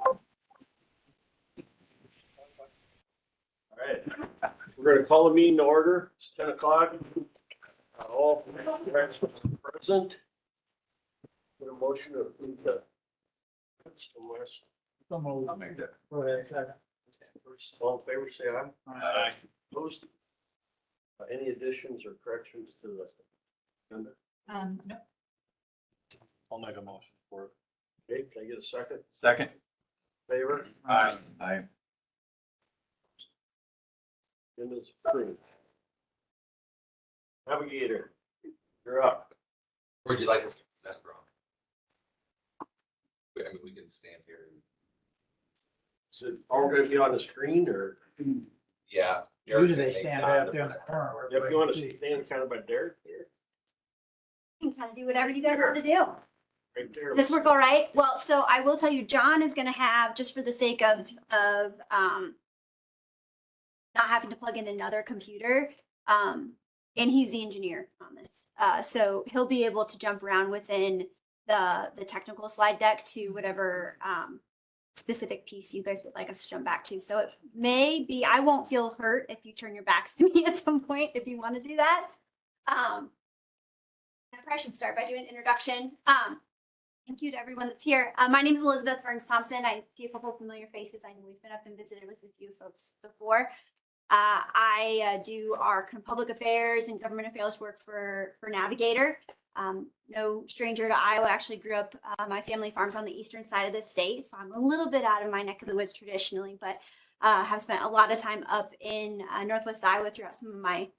All right, we're gonna call the meeting to order. It's 10 o'clock. All present. Get a motion to approve the. I'll make that. Go ahead, second. All in favor, say aye. Aye. Opposed? Any additions or corrections to the agenda? No. I'll make a motion for it. Okay, can I get a second? Second. Favor? Aye. Aye. Agenda's approved. Navigator, you're up. Where'd you like us to present from? I mean, we can stand here. Is it all gonna be on the screen or Yeah. Usually they stand out there in the corner. where if you wanna everybody can see. stand kind of by Derek here? You can kind of do whatever you guys want to do. Right there. Does this work all right? Well, so I will tell you, John is going to have, just for the sake of not having to plug in another computer, and he's the engineer on this. So he'll be able to jump around within the technical slide deck to whatever specific piece you guys would like us to jump back to. So it may be, I won't feel hurt if you turn your backs to me at some point if you want to do that. I probably should start by doing an introduction. Thank you to everyone that's here. My name is Elizabeth Burns Thompson. I see a couple of familiar faces. I know we've been up and visited with a few folks before. I do our kind of public affairs and government affairs work for Navigator. No stranger to Iowa. Actually grew up, my family farms on the eastern side of the state, so I'm a little bit out of my neck of the woods traditionally, but have spent a lot of time up in Northwest Iowa throughout some of my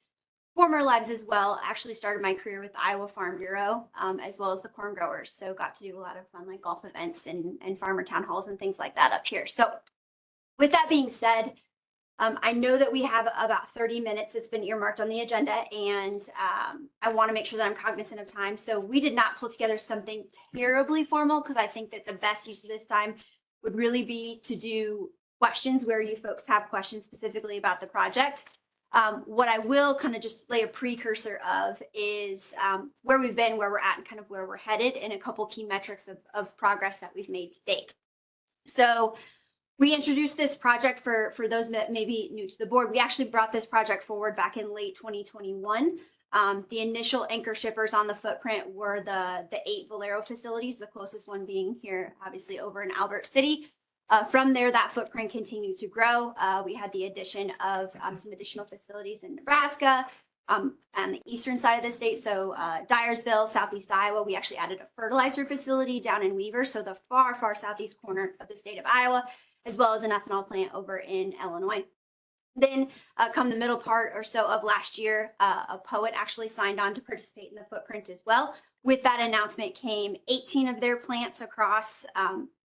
former lives as well. Actually started my career with the Iowa Farm Bureau, as well as the corn growers. So got to do a lot of fun like golf events and farmer town halls and things like that up here. So with that being said, I know that we have about 30 minutes that's been earmarked on the agenda, and I want to make sure that I'm cognizant of time. So we did not pull together something terribly formal because I think that the best use of this time would really be to do questions where you folks have questions specifically about the project. What I will kind of just lay a precursor of is where we've been, where we're at, and kind of where we're headed, and a couple key metrics of progress that we've made to date. So we introduced this project for those that may be new to the board. We actually brought this project forward back in late 2021. The initial anchor shippers on the footprint were the 8 Valero facilities, the closest one being here, obviously over in Albert City. From there, that footprint continued to grow. We had the addition of some additional facilities in Nebraska, on the eastern side of the state. So Dyersville, southeast Iowa, we actually added a fertilizer facility down in Weaver, so the far, far southeast corner of the state of Iowa, as well as an ethanol plant over in Illinois. Then come the middle part or so of last year, a poet actually signed on to participate in the footprint as well. With that announcement came 18 of their plants across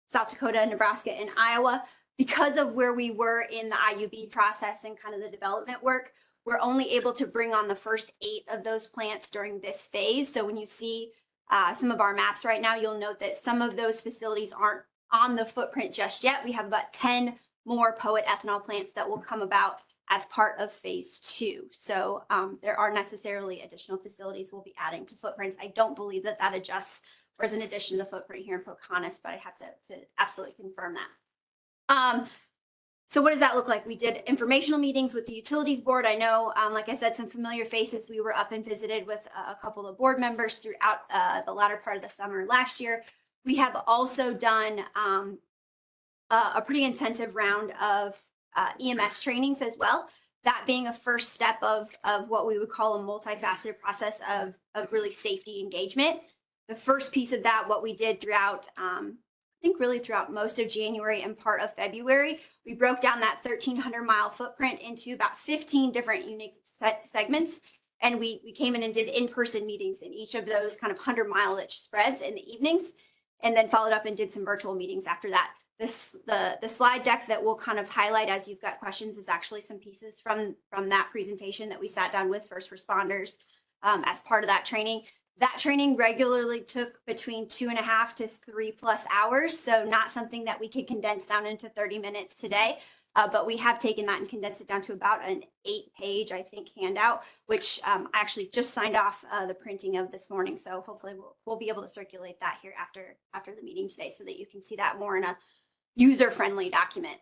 South Dakota, Nebraska, and Iowa. Because of where we were in the IUB process and kind of the development work, we're only able to bring on the first 8 of those plants during this phase. So when you see some of our maps right now, you'll note that some of those facilities aren't on the footprint just yet. We have about 10 more poet ethanol plants that will come about as part of phase 2. So there are necessarily additional facilities we'll be adding to footprints. I don't believe that that adjusts or is an addition to the footprint here in Pocahontas, but I have to absolutely confirm that. So what does that look like? We did informational meetings with the utilities board. I know, like I said, some familiar faces. We were up and visited with a couple of board members throughout the latter part of the summer last year. We have also done a pretty intensive round of EMS trainings as well. That being a first step of what we would call a multifaceted process of really safety engagement. The first piece of that, what we did throughout, I think really throughout most of January and part of February, we broke down that 1,300-mile footprint into about 15 different unique segments. And we came in and did in-person meetings in each of those kind of 100-mile-ish spreads in the evenings, and then followed up and did some virtual meetings after that. The slide deck that we'll kind of highlight as you've got questions is actually some pieces from that presentation that we sat down with first responders as part of that training. That training regularly took between 2.5 to 3+ hours. So not something that we could condense down into 30 minutes today. But we have taken that and condensed it down to about an 8-page, I think, handout, which I actually just signed off the printing of this morning. So hopefully we'll be able to circulate that here after the meeting today so that you can see that more in user-friendly document.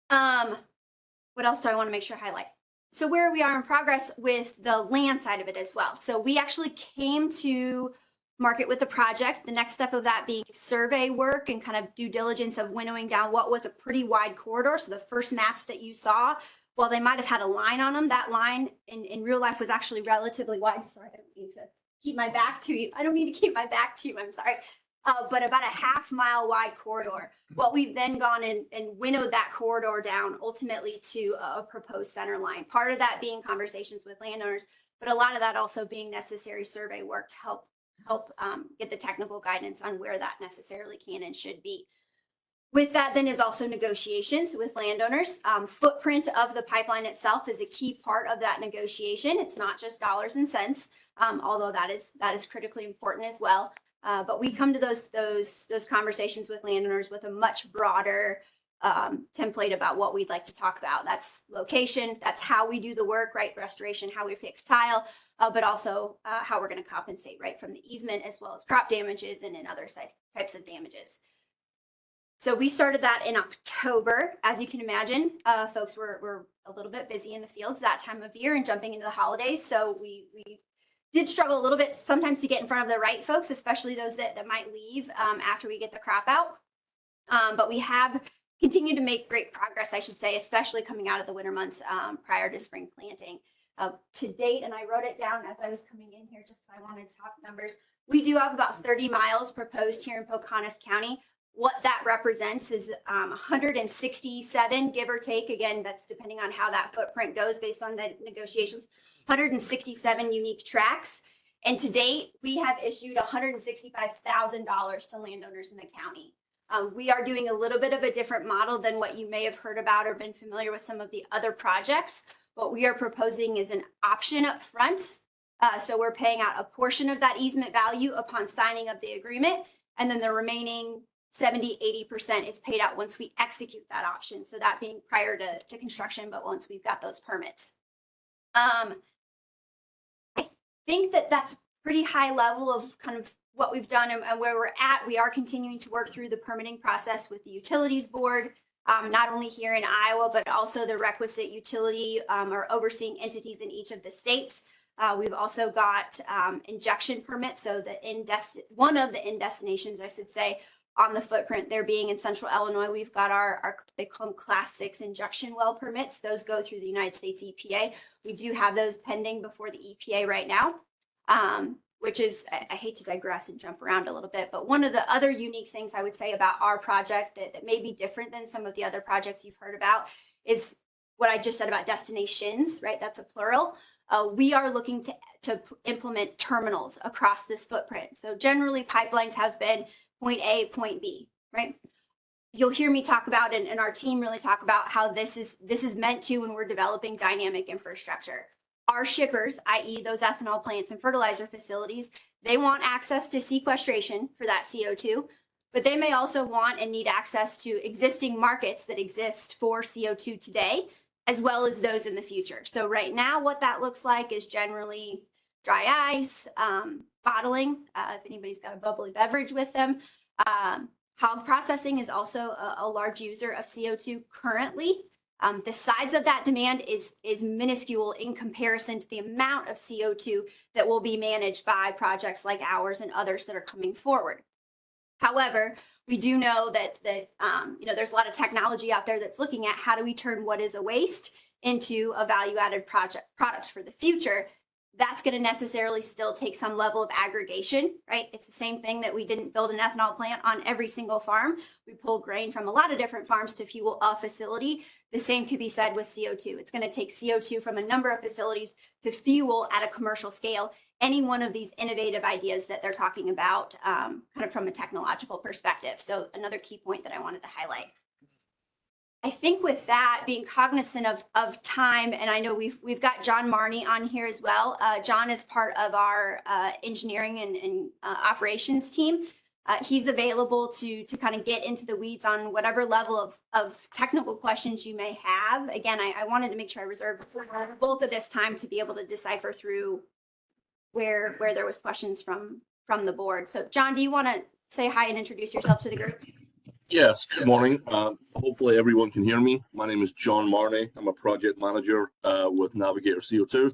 What else do I want to make sure I highlight? So where we are in progress with the land side of it as well. So we actually came to market with the project. The next step of that being survey work and kind of due diligence of winnowing down what was a pretty wide corridor. So the first maps that you saw, while they might have had a line on them, that line in real life was actually relatively wide. Sorry, I don't mean to keep my back to you. I don't mean to keep my back to you. I'm sorry. But about a half-mile wide corridor. What we've then gone and winnowed that corridor down ultimately to a proposed center line. Part of that being conversations with landowners, but a lot of that also being necessary survey work to help get the technical guidance on where that necessarily can and should be. With that then is also negotiations with landowners. Footprint of the pipeline itself is a key part of that negotiation. It's not just dollars and cents, although that is critically important as well. But we come to those conversations with landowners with a much broader template about what we'd like to talk about. That's location, that's how we do the work, right? Restoration, how we fix tile, but also how we're going to compensate, right? From the easement as well as crop damages and in other types of damages. So we started that in October. As you can imagine, folks were a little bit busy in the fields that time of year and jumping into the holidays. So we did struggle a little bit sometimes to get in front of the right folks, especially those that might leave after we get the crop out. But we have continued to make great progress, I should say, especially coming out of the winter months prior to spring planting. To date, and I wrote it down as I was coming in here just because I wanted to talk numbers, we do have about 30 miles proposed here in Pocahontas County. What that represents is 167, give or take. Again, that's depending on how that footprint goes based on the negotiations. 167 unique tracks. And to date, we have issued $165,000 to landowners in the county. We are doing a little bit of a different model than what you may have heard about or been familiar with some of the other projects. What we are proposing is an option up front. So we're paying out a portion of that easement value upon signing of the agreement. And then the remaining 70–80% is paid out once we execute that option. So that being prior to construction, but once we've got those permits. I think that's pretty high level of kind of what we've done and where we're at. We are continuing to work through the permitting process with the utilities board, not only here in Iowa, but also the requisite utility or overseeing entities in each of the states. We've also got injection permits. So one of the end destinations, I should say, on the footprint there being in central Illinois, we've got our they call them class 6 injection well permits. Those go through the United States EPA. We do have those pending before the EPA right now, which is, I hate to digress and jump around a little bit, but one of the other unique things I would say about our project that may be different than some of the other projects you've heard about is what I just said about destinations, right? That's a plural. We are looking to implement terminals across this footprint. So generally pipelines have been point A, point B, right? You'll hear me talk about, and our team really talk about how this is meant to when we're developing dynamic infrastructure. Our shippers, i.e. those ethanol plants and fertilizer facilities, they want access to sequestration for that CO2, but they may also want and need access to existing markets that exist for CO2 today, as well as those in the future. So right now, what that looks like is generally dry ice, bottling, if anybody's got a bubbly beverage with them. Hog processing is also a large user of CO2 currently. The size of that demand is minuscule in comparison to the amount of CO2 that will be managed by projects like ours and others that are coming forward. However, we do know that there's a lot of technology out there that's looking at how do we turn what is a waste into a value-added products for the future. That's going to necessarily still take some level of aggregation, right? It's the same thing that we didn't build an ethanol plant on every single farm. We pull grain from a lot of different farms to fuel a facility. The same could be said with CO2. It's going to take CO2 from a number of facilities to fuel at a commercial scale any one of these innovative ideas that they're talking about kind of from a technological perspective. So another key point that I wanted to highlight. I think with that, being cognizant of time, and I know we've got John Marney on here as well. John is part of our engineering and operations team. He's available to kind of get into the weeds on whatever level of technical questions you may have. Again, I wanted to make sure I reserved both of this time to be able to decipher through where there was questions from the board. So John, do you want to say hi and introduce yourself to the group? Yes, good morning. Hopefully everyone can hear me. My name is John Marney. I'm a project manager with Navigator CO2,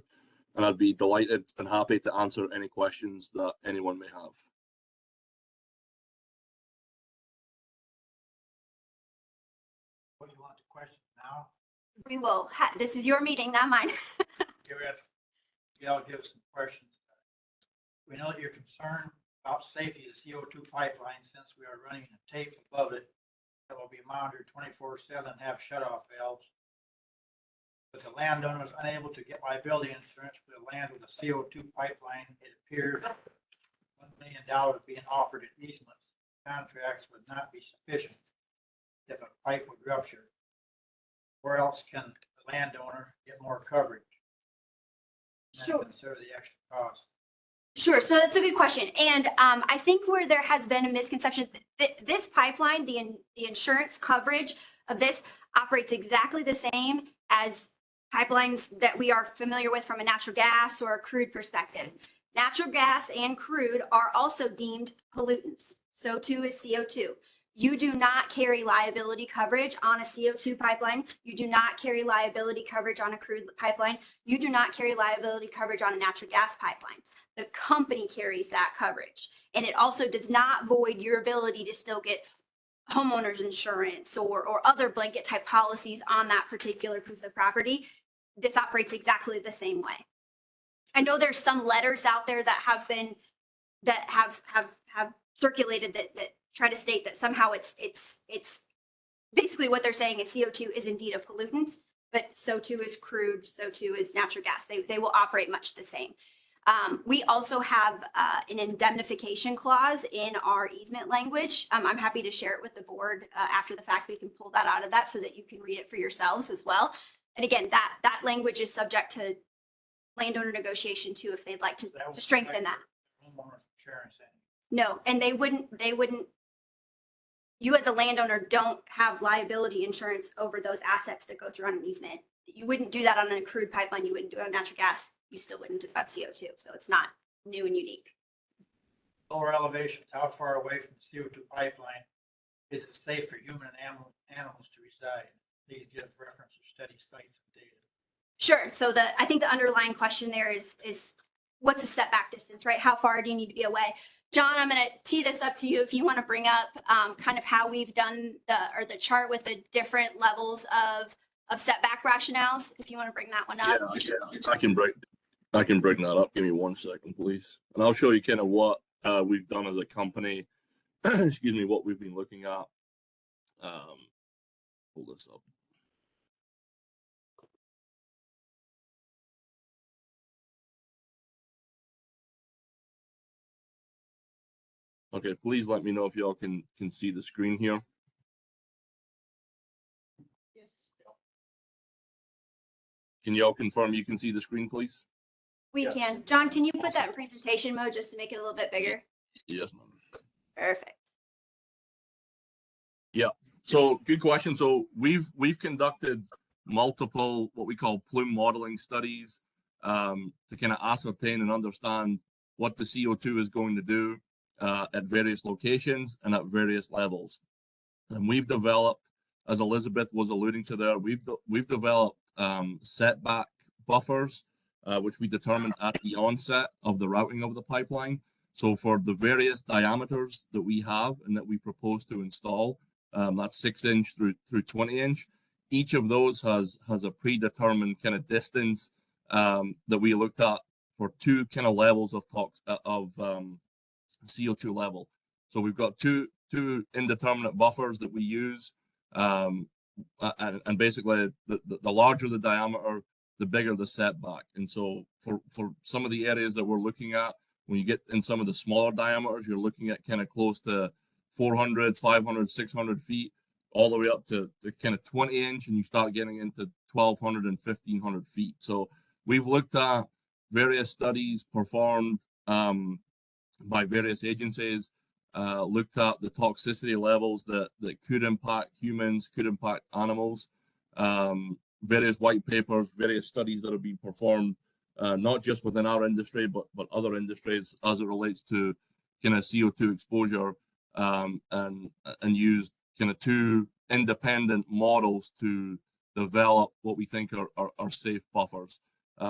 and I'd be delighted and happy to answer any questions that anyone may have. What do you want the question now? We will, this is your meeting, not mine. I'll give some questions. We know that you're concerned about safety of the CO2 pipeline since we are running a tape above it that will be monitored 24/7 and have shutoff valves. But the landowner is unable to get liability insurance for the land with a CO2 pipeline. It appears $1 million being offered in easements contracts would not be sufficient if a pipe would rupture. Where else can the landowner get more coverage? And Sure. consider the extra cost. Sure. So that's a good question. And I think where there has been a misconception, this pipeline, the insurance coverage of this operates exactly the same as pipelines that we are familiar with from a natural gas or a crude perspective. Natural gas and crude are also deemed pollutants. So too is CO2. You do not carry liability coverage on a CO2 pipeline. You do not carry liability coverage on a crude pipeline. You do not carry liability coverage on a natural gas pipeline. The company carries that coverage. And it also does not void your ability to still get homeowners insurance or other blanket type policies on that particular piece of property. This operates exactly the same way. I know there's some letters out there that have been, that have circulated that try to state that somehow it's basically what they're saying is CO2 is indeed a pollutant, but so too is crude, so too is natural gas. They will operate much the same. We also have an indemnification clause in our easement language. I'm happy to share it with the board after the fact. We can pull that out of that so that you can read it for yourselves as well. And again, that language is subject to landowner negotiation too, if they'd like to strengthen that. Homeowners insurance. No, and they wouldn't, you as a landowner don't have liability insurance over those assets that go through on an easement. You wouldn't do that on a crude pipeline. You wouldn't do it on natural gas. You still wouldn't do about CO2. So it's not new and unique. Lower elevations, how far away from the CO2 pipeline is it safe for human and animals to reside? Please give reference to study sites and data. Sure. So I think the underlying question there is what's the setback distance, right? How far do you need to be away? John, I'm going to tee this up to you if you want to bring up kind of how we've done the chart with the different levels of setback rationales. If you want to bring that one up. Yeah, I can bring that up. Give me 1 second, please. And I'll show you kind of what we've done as a company. Excuse me, what we've been looking at. Pull this up. Okay, please let me know if y'all can see the screen here. Yes. Can y'all confirm you can see the screen, please? We can. John, can you put that in presentation mode just to make it a little bit bigger? Yes, ma'am. Perfect. Yeah. So good question. So we've conducted multiple what we call plume modeling studies to kind of ascertain and understand what the CO2 is going to do at various locations and at various levels. And we've developed, as Elizabeth was alluding to there, we've developed setback buffers, which we determined at the onset of the routing of the pipeline. So for the various diameters that we have and that we propose to install, that's 6-inch through 20-inch. Each of those has a predetermined kind of distance that we looked at for two kind of levels of CO2 level. So we've got two indeterminate buffers that we use, and basically the larger the diameter, the bigger the setback. And so for some of the areas that we're looking at, when you get in some of the smaller diameters, you're looking at kind of close to 400, 500, 600 feet, all the way up to kind of 20-inch, and you start getting into 1,200 and 1,500 feet. So we've looked at various studies performed by various agencies, looked at the toxicity levels that could impact humans, could impact animals, various white papers, various studies that have been performed, not just within our industry, but other industries as it relates to kind of CO2 exposure, and used kind of two independent models to develop what we think are safe buffers.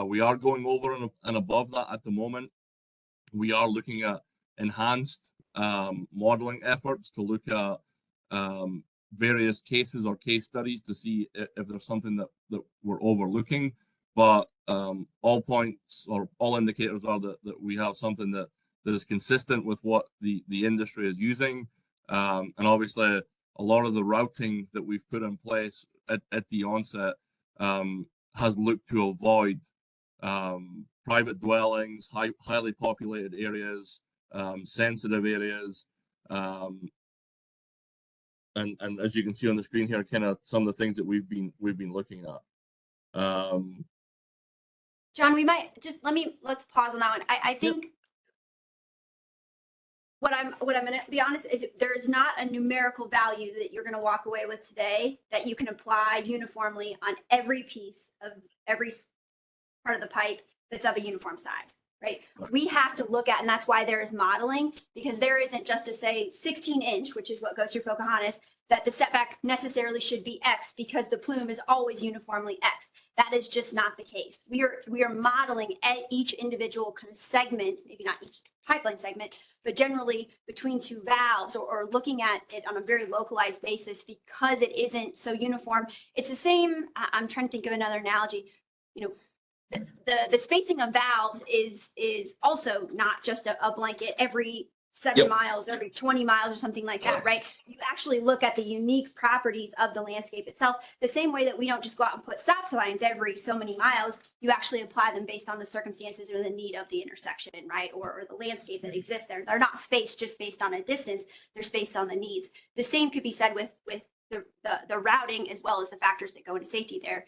We are going over and above that at the moment. We are looking at enhanced modeling efforts to look at various cases or case studies to see if there's something that we're overlooking. But all points or all indicators are that we have something that is consistent with what the industry is using. And obviously, a lot of the routing that we've put in place at the onset has looked to avoid private dwellings, highly populated areas, sensitive areas, and as you can see on the screen here, kind of some of the things that we've been looking at. John, we might just let's pause on that one. I think what I'm gonna be honest is there's not a numerical value that you're gonna walk away with today that you can apply uniformly on every piece of every part of the pipe that's of a uniform size, right? We have to look at, and that's why there is modeling, because there isn't just to say 16-inch, which is what goes through Pocahontas, that the setback necessarily should be X because the plume is always uniformly X. That is just not the case. We are modeling at each individual kind of segment, maybe not each pipeline segment, but generally between two valves, or looking at it on a very localized basis because it isn't so uniform. It's the same. I'm trying to think of another analogy. You know, the spacing of valves is also not just a blanket every 7 miles, every 20 miles or something like that, right? You actually look at the unique properties of the landscape itself, the same way that we don't just go out and put stop signs every so many miles. You actually apply them based on the circumstances or the need of the intersection, right? Or the landscape that exists there. They're not spaced just based on a distance, they're spaced on the needs. The same could be said with the routing as well as the factors that go into safety there.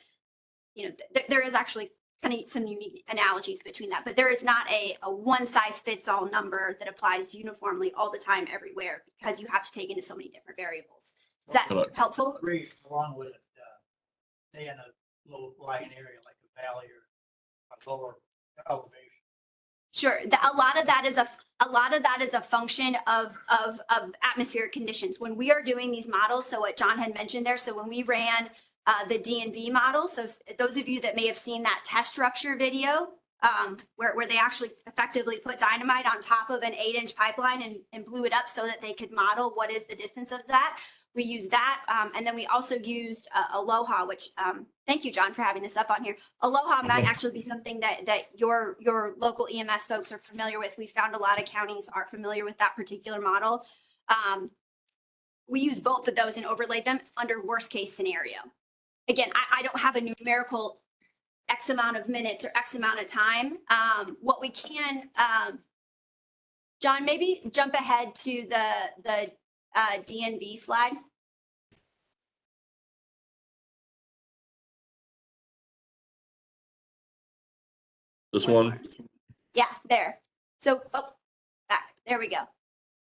You know, there is actually kind of some unique analogies between that, but there is not a one size fits all number that applies uniformly all the time everywhere, because you have to take into so many different variables. Is that helpful? Agree, along with it, stay in a low lying area like a valley or a lower elevation. Sure. A lot of that is a function of atmospheric conditions. When we are doing these models, so what John had mentioned there, so when we ran the DNV model. So those of you that may have seen that test rupture video, where they actually effectively put dynamite on top of an 8-inch pipeline and blew it up so that they could model what is the distance of that. We used that. And then we also used Aloha, which, thank you, John, for having this up on here. Aloha might actually be something that your local EMS folks are familiar with. We found a lot of counties are familiar with that particular model. We use both of those and overlaid them under worst case scenario. Again, I don't have a numerical X amount of minutes or X amount of time. What we can, John, maybe jump ahead to the DNV slide. This one? Yeah, there. So, there we go.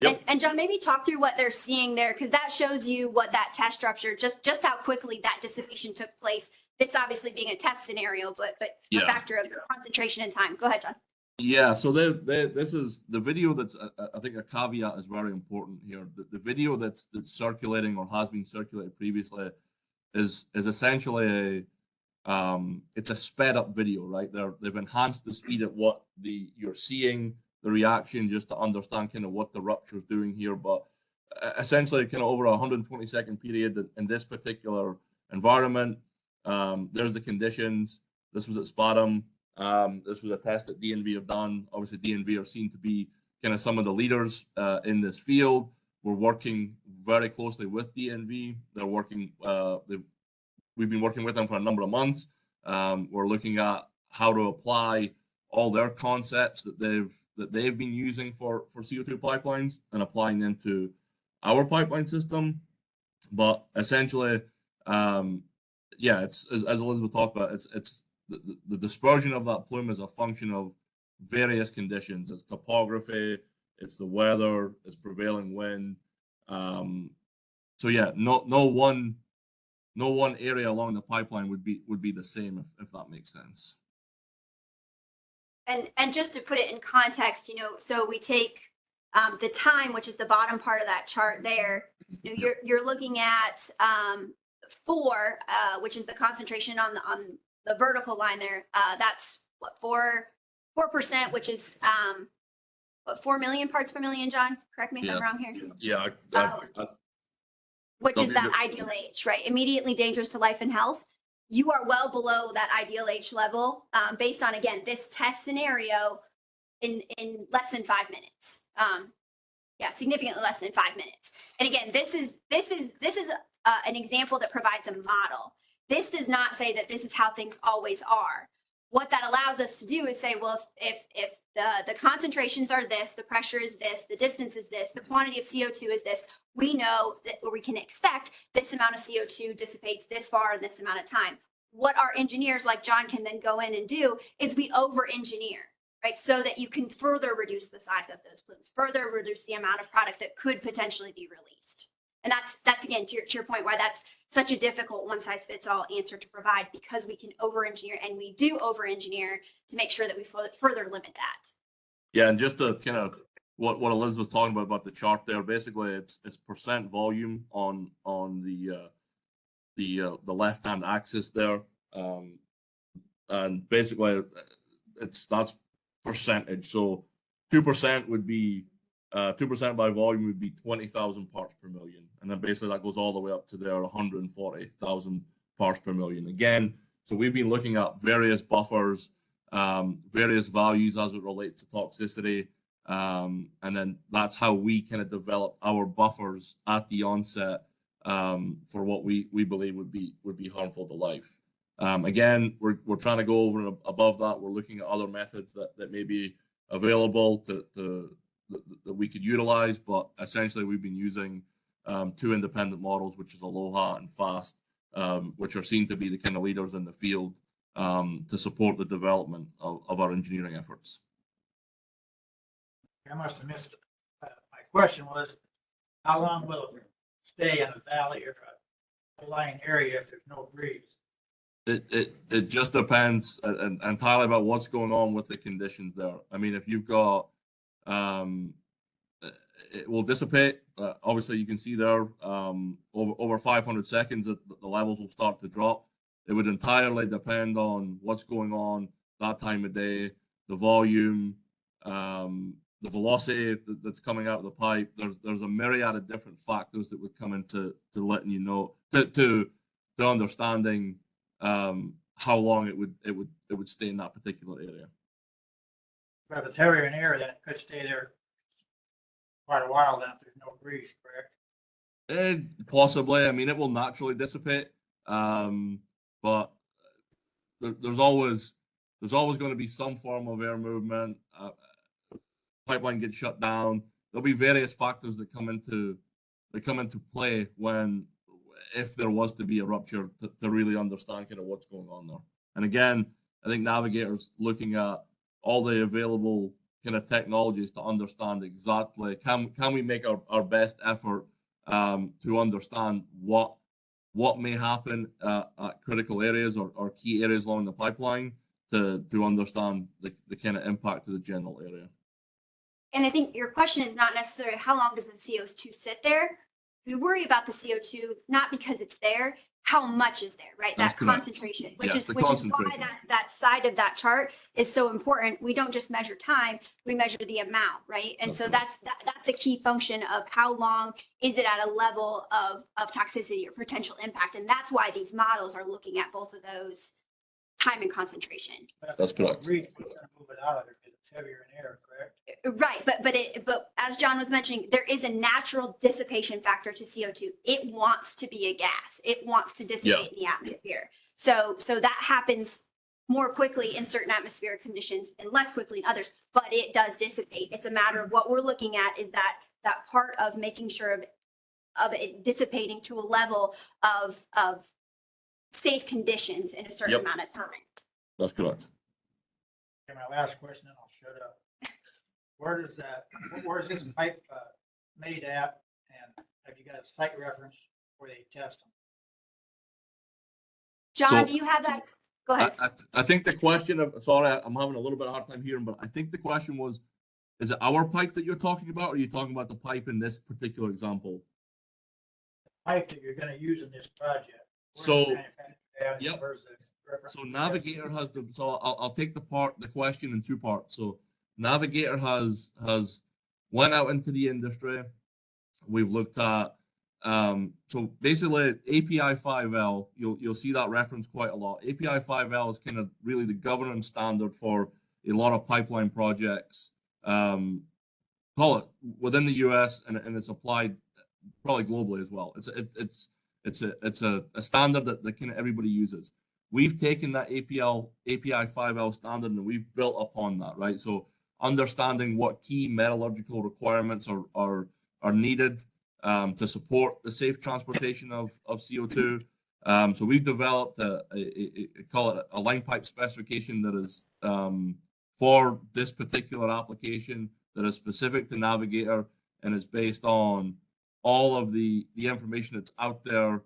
Yep. And John, maybe talk through what they're seeing there, because that shows you what that test rupture, just how quickly that dissipation took place. This obviously being a test scenario, but a factor of concentration and time. Go ahead, John. Yeah, so this is the video that's, I think a caveat is very important here. The video that's circulating or has been circulated previously is essentially it's a sped up video, right? They've enhanced the speed at what you're seeing, the reaction, just to understand kind of what the rupture is doing here. But essentially kind of over a 120-second period in this particular environment, there's the conditions. This was at Spadum. This was a test that DNV have done. Obviously, DNV are seen to be kind of some of the leaders in this field. We're working very closely with DNV. They're working. We've been working with them for a number of months. We're looking at how to apply all their concepts that they've been using for CO2 pipelines and applying them to our pipeline system. But essentially, it's as Elizabeth talked about, it's the dispersion of that plume is a function of various conditions. It's topography, it's the weather, it's prevailing wind. So yeah, no one area along the pipeline would be the same, if that makes sense. And just to put it in context, so we take The time, which is the bottom part of that chart there, you know, you're looking at 4, which is the concentration on the vertical line there. That's what 4%, which is what 4 million parts per million. John, correct me if I'm wrong here. Yeah. Which is that ideal age, right? Immediately dangerous to life and health. You are well below that ideal age level, based on, again, this test scenario in less than 5 minutes. Yeah, significantly less than 5 minutes. And again, this is an example that provides a model. This does not say that this is how things always are. What that allows us to do is say, well, if the concentrations are this, the pressure is this, the distance is this, the quantity of CO2 is this, we know that we can expect this amount of CO2 dissipates this far in this amount of time. What our engineers like John can then go in and do is we over-engineer, right? So that you can further reduce the size of those plumes, further reduce the amount of product that could potentially be released. And that's again, to your point, why that's such a difficult one-size-fits-all answer to provide, because we can over-engineer, and we do over-engineer to make sure that we further limit that. Yeah, and just to kind of what Elizabeth's talking about the chart there, basically it's percent volume on the left-hand axis there, and basically that's percentage. So 2% would be 2% by volume would be 20,000 parts per million, and then basically that goes all the way up to there 140,000 parts per million. Again, so we've been looking at various buffers, various values as it relates to toxicity, and then that's how we kind of develop our buffers at the onset for what we believe would be harmful to life. Again, we're trying to go over and above that. We're looking at other methods that may be available that we could utilize, but essentially we've been using 2 independent models, which is Aloha and FAST, which are seen to be the kind of leaders in the field to support the development of our engineering efforts. I must have missed it. My question was, how long will it stay in a valley or a lying area if there's no breeze? It just depends entirely about what's going on with the conditions there. I mean, if you've got it will dissipate. Obviously, you can see there over 500 seconds that the levels will start to drop. It would entirely depend on what's going on that time of day, the volume, the velocity that's coming out of the pipe. There's a myriad of different factors that would come into letting you know to understanding how long it would stay in that particular area. But if it's heavier in air, then it could stay there quite a while then if there's no breeze, correct? Possibly. I mean, it will naturally dissipate, but there's always going to be some form of air movement. Pipeline gets shut down. There'll be various factors that come into play if there was to be a rupture to really understand kind of what's going on there. And again, I think Navigator's looking at all the available kind of technologies to understand exactly can we make our best effort to understand what may happen at critical areas or key areas along the pipeline to understand the kind of impact to the general area. And I think your question is not necessarily how long does the CO2 sit there. We worry about the CO2 not because it's there, how much is there, right? That's that correct. Concentration, Yes, which is why that side of that chart is so important. We don't just measure time, we measure the amount, right? And so that's a key function of how long is it at a level of toxicity or potential impact. And that's why these models are looking at both of those, time and concentration. That's correct. Breeze, we're gonna move it out of there because it's heavier in air, correct? Right, but as John was mentioning, there is a natural dissipation factor to CO2. It wants to be a gas. It wants to dissipate in the atmosphere. So that happens more quickly in certain atmospheric conditions and less quickly in others, but it does dissipate. It's a matter of what we're looking at is that part of making sure of it dissipating to a level of safe conditions in a certain amount of time. That's correct. Okay, my last question, then I'll shut up. Where's this pipe made at, and have you got a site reference where they test them? John, So- do you have that? Go ahead. I think the question of, sorry, I'm having a little bit of a hard time hearing, but I think the question was, is it our pipe that you're talking about, or are you talking about the pipe in this particular example? Pipe that you're gonna use in this project. Where's So, the manufacturer at? yep. Where's the reference So test? Navigator has the, so I'll take the question in two parts. So Navigator has went out into the industry. We've looked at, so basically API 5L, you'll see that reference quite a lot. API 5L is kind of really the governance standard for a lot of pipeline projects, call it within the US, and it's applied probably globally as well. It's a standard that kind of everybody uses. We've taken that API 5L standard and we've built upon that, right? So understanding what key metallurgical requirements are needed to support the safe transportation of CO2. So we've developed call it a line pipe specification that is for this particular application, that is specific to Navigator, and is based on all of the information that's out there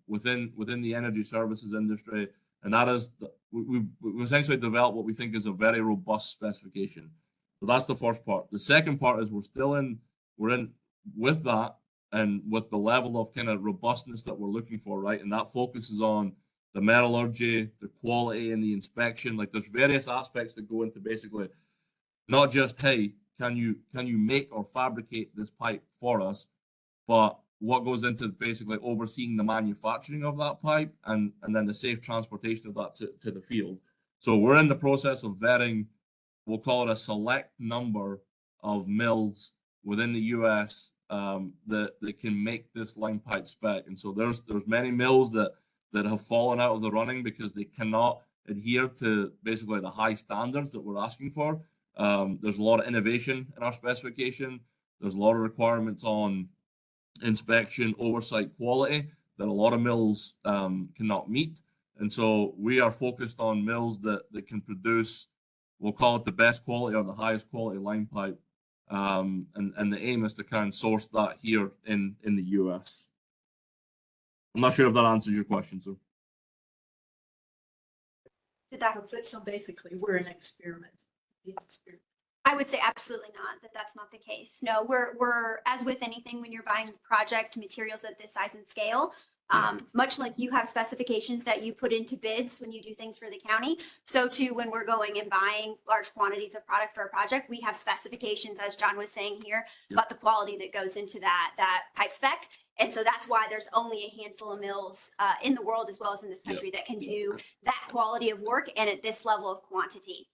within the energy services industry. And that is, we've essentially developed what we think is a very robust specification. So that's the first part. The second part is we're in with that, and with the level of kind of robustness that we're looking for, right? And that focuses on the metallurgy, the quality, and the inspection. Like, there's various aspects that go into basically not just, hey, can you make or fabricate this pipe for us, but what goes into basically overseeing the manufacturing of that pipe and then the safe transportation of that to the field. So we're in the process of vetting, we'll call it a select number of mills within the US that can make this line pipe spec. And so there's many mills that have fallen out of the running because they cannot adhere to basically the high standards that we're asking for. There's a lot of innovation in our specification. There's a lot of requirements on inspection, oversight, quality that a lot of mills cannot meet. And so we are focused on mills that can produce, we'll call it the best quality or the highest quality line pipe. And the aim is to kind of source that here in the US. I'm not sure if that answers your question, sir. Did that? So basically, we're an experiment. I would say absolutely not, that's not the case. No, we're as with anything, when you're buying project materials at this size and scale, much like you have specifications that you put into bids when you do things for the county, so too when we're going and buying large quantities of product for a project, we have specifications, as John was saying here, about the quality that goes into that pipe spec. And so that's why there's only a handful of mills in the world, as well as in this country, that can do that quality of work and at this level of quantity.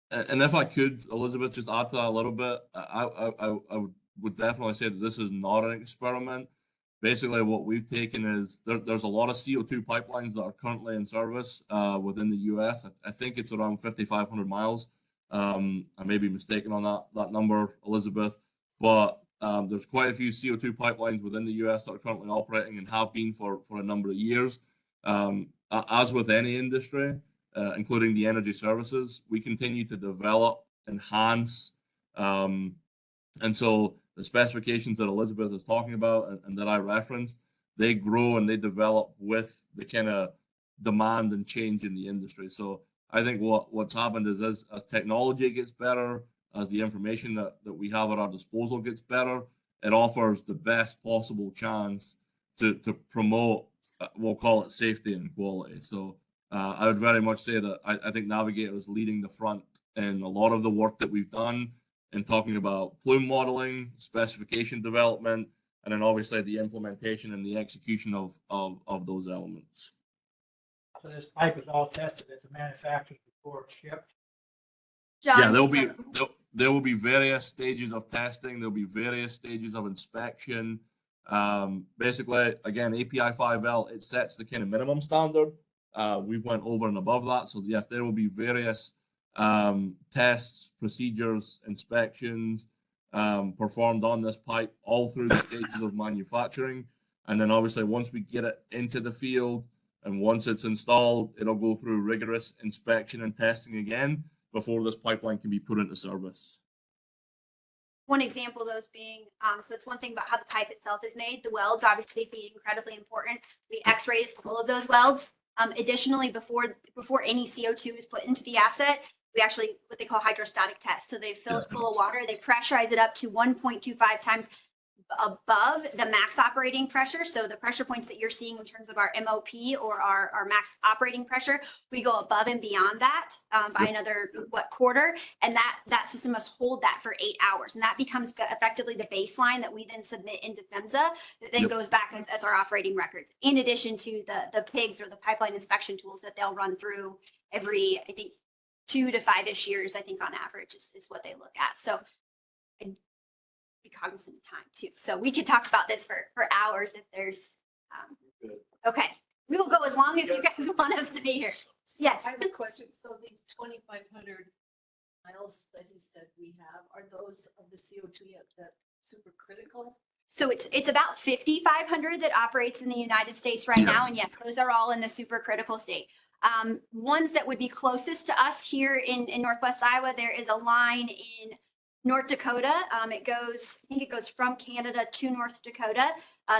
And if I could, Elizabeth, just add to that a little bit, I would definitely say that this is not an experiment. Basically, what we've taken is there's a lot of CO2 pipelines that are currently in service within the US. I think it's around 5,500 miles. I may be mistaken on that number, Elizabeth, but there's quite a few CO2 pipelines within the US that are currently operating and have been for a number of years. As with any industry, including the energy services, we continue to develop, enhance, and so the specifications that Elizabeth is talking about and that I referenced, they grow and they develop with the kind of demand and change in the industry. So I think what's happened is as technology gets better, as the information that we have at our disposal gets better, it offers the best possible chance to promote, we'll call it safety and quality. So I would very much say that I think Navigator is leading the front in a lot of the work that we've done in talking about plume modeling, specification development, and then obviously the implementation and the execution of those elements. So this pipe is all tested at the manufacturer before it's shipped? John, Yeah, there will be various stages of testing. There'll be various stages of inspection. Basically, again, API 5L, it sets the kind of minimum standard. We've went over and above that. So yes, there will be various tests, procedures, inspections performed on this pipe all through the stages of manufacturing. And then obviously once we get it into the field and once it's installed, it'll go through rigorous inspection and testing again before this pipeline can be put into service. one example of those being, so it's one thing about how the pipe itself is made, the welds obviously being incredibly important. We x-rayed all of those welds. Additionally, before any CO2 is put into the asset, we actually, what they call hydrostatic test. So they fill it full of water, they pressurize it up to 1.25 times above the max operating pressure. So the pressure points that you're seeing in terms of our MOP or our max operating pressure, we go above and beyond that by another quarter. And that system must hold that for 8 hours. And that becomes effectively the baseline that we then submit into PHMSA that then goes back as our operating records, in addition to the PIGs or the pipeline inspection tools that they'll run through every, I think, 2 to 5-ish years, I think on average is what they look at. So be cognizant of time too. So we could talk about this for hours if there's, okay. We will go as long as you guys want us to be here. Yes. I have a question. So these 2,500 miles that you said we have, are those of the CO2 that supercritical? So it's about 5,500 that operates in the United States right now. And yes, those are all in the supercritical state. Ones that would be closest to us here in Northwest Iowa, there is a line in North Dakota. I think it goes from Canada to North Dakota.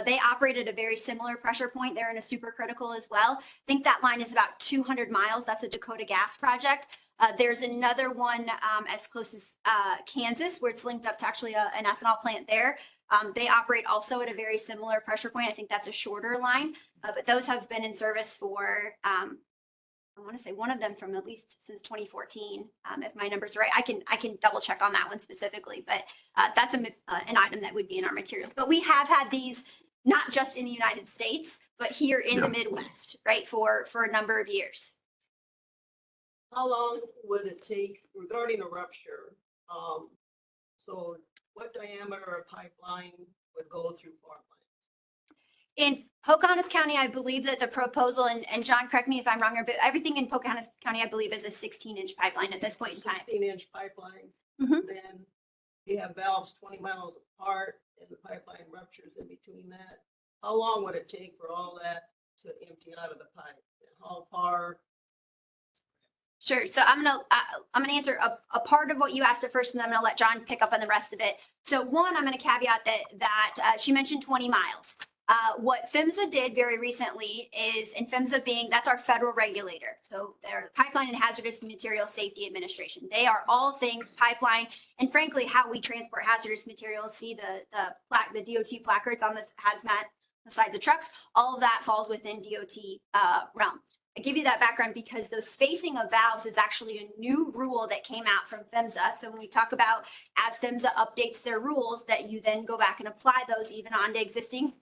They operate at a very similar pressure point. They're in a supercritical as well. I think that line is about 200 miles. That's a Dakota Gas project. There's another one as close as Kansas, where it's linked up to actually an ethanol plant there. They operate also at a very similar pressure point. I think that's a shorter line, but those have been in service for, I want to say one of them from at least since 2014. If my numbers are right, I can double check on that one specifically, but that's an item that would be in our materials. But we have had these not just in the United States, but here in the Midwest, right, for a number of years. How long would it take regarding a rupture? So what diameter of pipeline would go through farmland? In Pocahontas County, I believe that the proposal, and John, correct me if I'm wrong, but everything in Pocahontas County, I believe, is a 16-inch pipeline at this point in time. 16-inch pipeline. Mhm. Then you have valves 20 miles apart and the pipeline ruptures in between that. How long would it take for all that to empty out of the pipe? And how far? Sure. So I'm gonna answer a part of what you asked at first, and then I'm gonna let John pick up on the rest of it. So one, I'm gonna caveat that she mentioned 20 miles. What PHMSA did very recently is, and PHMSA that's our federal regulator. So they're the Pipeline and Hazardous Materials Safety Administration. They are all things pipeline, and frankly, how we transport hazardous materials. See the DOT placards on this hazmat, the sides of trucks. All of that falls within DOT realm. I give you that background because those spacing of valves is actually a new rule that came out from PHMSA. So when we talk about as PHMSA updates their rules, that you then go back and apply those even onto existing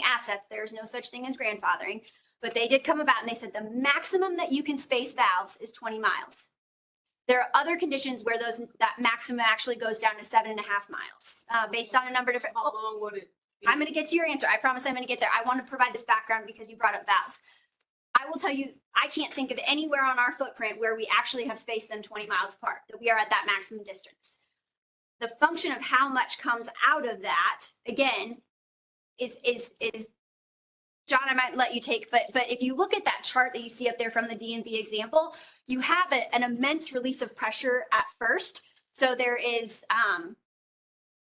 assets. There's no such thing as grandfathering, but they did come about and they said the maximum that you can space valves is 20 miles. There are other conditions where that maximum actually goes down to 7.5 miles, based on a number of different. How long would it be? I'm going to get to your answer. I promise I'm going to get there. I want to provide this background because you brought up valves. I will tell you, I can't think of anywhere on our footprint where we actually have spaced them 20 miles apart, that we are at that maximum distance. The function of how much comes out of that, again, is John, I might let you take, but if you look at that chart that you see up there from the DNV example, you have an immense release of pressure at first. So there is, John,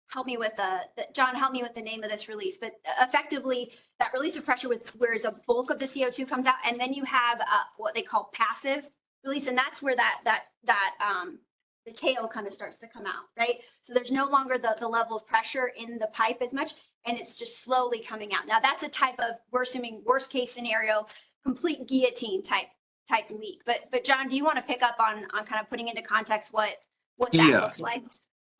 help me with the name of this release, but effectively that release of pressure where a bulk of the CO2 comes out, and then you have what they call passive release, and that's where the tail kind of starts to come out, right? So there's no longer the level of pressure in the pipe as much, and it's just slowly coming out. Now that's a type of, we're assuming worst case scenario, complete guillotine type leak. But John, do you want to pick up on kind of putting into context what that looks like?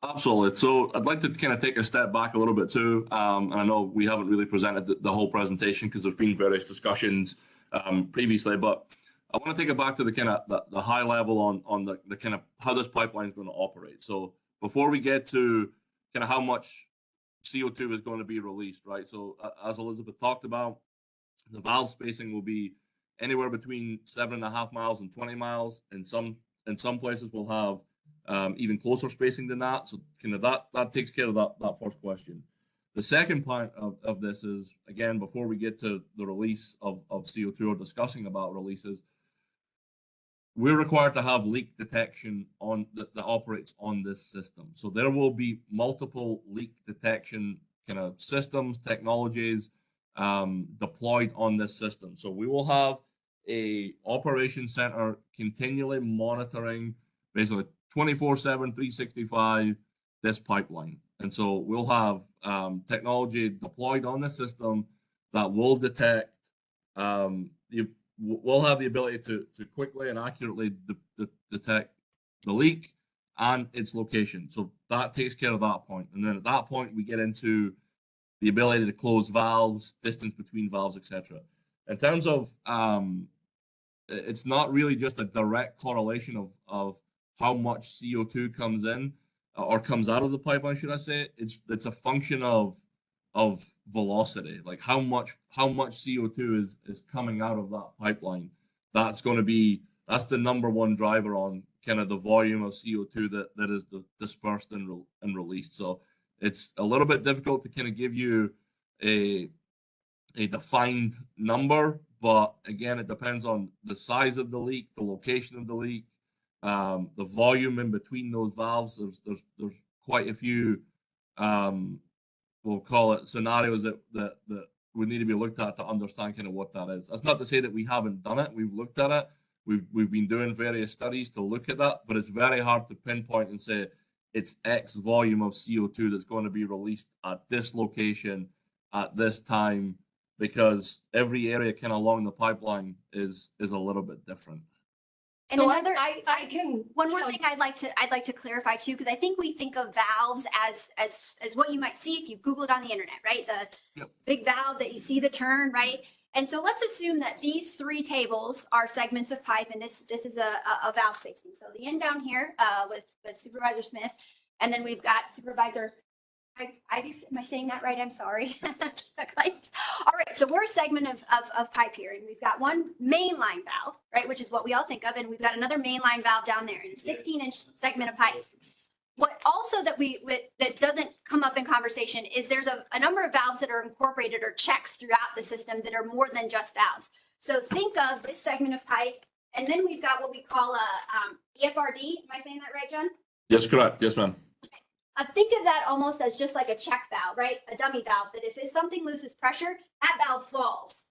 Absolutely. So I'd like to kind of take a step back a little bit too. And I know we haven't really presented the whole presentation because there's been various discussions previously, but I want to take it back to the kind of the high level on the kind of how this pipeline is going to operate. So before we get to kind of how much CO2 is going to be released, right? So as Elizabeth talked about, the valve spacing will be anywhere between 7.5 miles and 20 miles. In some places we'll have even closer spacing than that. So kind of that takes care of that first question. The second part of this is, again, before we get to the release of CO2 or discussing about releases, we're required to have leak detection that operates on this system. So there will be multiple leak detection kind of systems, technologies deployed on this system. So we will have a operations center continually monitoring basically 24/7, 365, this pipeline. And so we'll have technology deployed on the system that will detect, we'll have the ability to quickly and accurately detect the leak and its location. So that takes care of that point. And then at that point, we get into the ability to close valves, distance between valves, etc. In terms of, it's not really just a direct correlation of how much CO2 comes in or comes out of the pipeline, should I say? It's a function of velocity, like how much CO2 is coming out of that pipeline. That's the number one driver on kind of the volume of CO2 that is dispersed and released. So it's a little bit difficult to kind of give you a defined number, but again, it depends on the size of the leak, the location of the leak, the volume in between those valves. There's quite a few, we'll call it scenarios that would need to be looked at to understand kind of what that is. That's not to say that we haven't done it. We've looked at it. We've been doing various studies to look at that, but it's very hard to pinpoint and say it's X volume of CO2 that's going to be released at this location at this time, because every area kind of along the pipeline is a little bit different. And So another, I can. one more tell thing you- I'd like to clarify too, because I think we think of valves as what you might see if you Google it on the internet, right? The Yep. big valve that you see the turn, right? And so let's assume that these three tables are segments of pipe, and this is a valve spacing. So the end down here with Supervisor Smith, and then we've got Supervisor. Am I saying that right? I'm sorry. All right, so we're a segment of pipe here, and we've got one mainline valve, right, which is what we all think of, and we've got another mainline valve down there, and a 16-inch segment of pipe. What also that doesn't come up in conversation is there's a number of valves that are incorporated or checks throughout the system that are more than just valves. So think of this segment of pipe, and then we've got what we call a EFRD. Am I saying that right, John? Yes, correct. Yes, ma'am. Think of that almost as just like a check valve, right? A dummy valve, that if something loses pressure, that valve falls.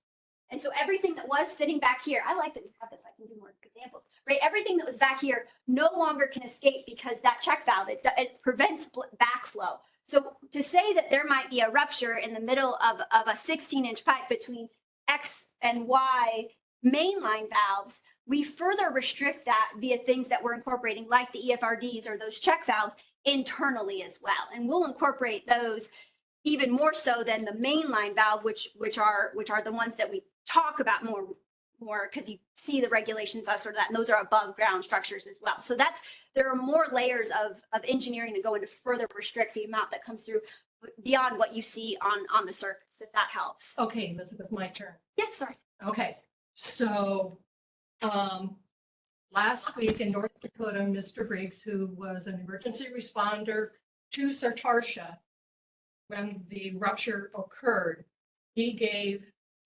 And so everything that was sitting back here, I like that we have this, I can do more examples, right? Everything that was back here no longer can escape because that check valve, it prevents backflow. So to say that there might be a rupture in the middle of a 16-inch pipe between X and Y mainline valves, we further restrict that via things that we're incorporating like the EFRDs or those check valves internally as well. And we'll incorporate those even more so than the mainline valve, which are the ones that we talk about more because you see the regulations, that sort of that, and those are above ground structures as well. So there are more layers of engineering that go into further restrict the amount that comes through beyond what you see on the surface, if that helps. Okay, Elizabeth, my turn. Yes, sorry. Okay, so, last week in North Dakota, Mr. Briggs, who was an emergency responder to Sartarsha when the rupture occurred, he gave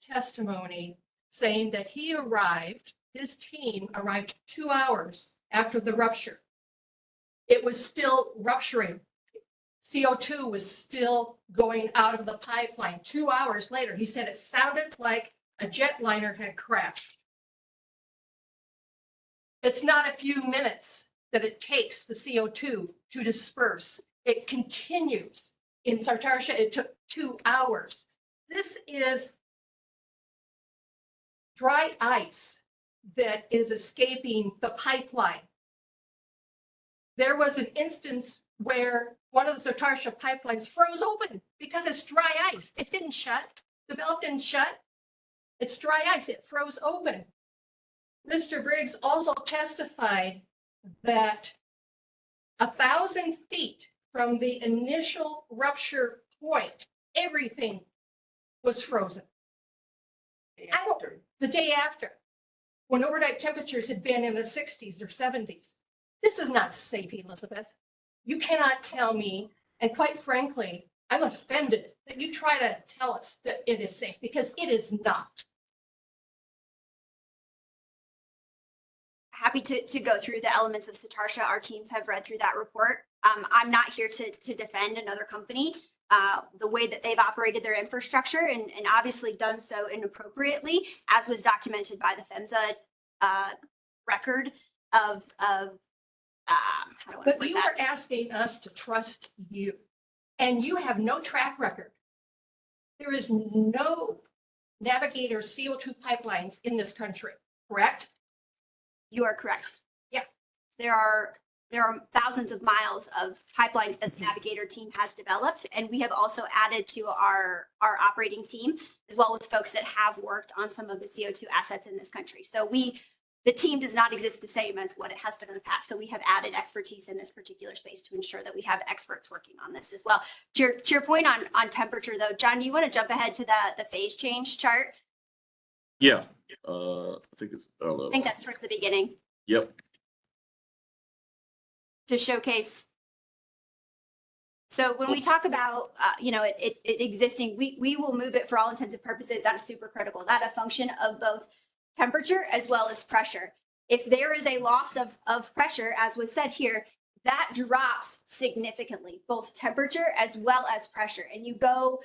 testimony saying that his team arrived 2 hours after the rupture. It was still rupturing. CO2 was still going out of the pipeline 2 hours later. He said it sounded like a jetliner had crashed. It's not a few minutes that it takes the CO2 to disperse. It continues. In Sartarsha, it took 2 hours. This is dry ice that is escaping the pipeline. There was an instance where one of the Sartarsha pipelines froze open because it's dry ice. It didn't shut. The valve didn't shut. It's dry ice. It froze open. Mr. Briggs also testified that 1,000 feet from the initial rupture point, everything was frozen. After. The day after, when overnight temperatures had been in the 60s or 70s. This is not safe, Elizabeth. You cannot tell me, and quite frankly, I'm offended that you try to tell us that it is safe, because it is not. Happy to go through the elements of Sartarsha. Our teams have read through that report. I'm not here to defend another company, the way that they've operated their infrastructure and obviously done so inappropriately, as was documented by the PHMSA record of how do I But put you are that? asking us to trust you, and you have no track record. There is no Navigator CO2 pipelines in this country, correct? You are correct. Yeah. There are thousands of miles of pipelines that the Navigator team has developed. And we have also added to our operating team as well with folks that have worked on some of the CO2 assets in this country. So the team does not exist the same as what it has been in the past. So we have added expertise in this particular space to ensure that we have experts working on this as well. To your point on temperature though, John, do you want to jump ahead to the phase change chart? Yeah. I think it's, I think that's towards the beginning yep. to showcase. So when we talk about, it existing, we will move it for all intents and purposes. That is supercritical. That a function of both temperature as well as pressure. If there is a loss of pressure, as was said here, that drops significantly, both temperature as well as pressure. And you go,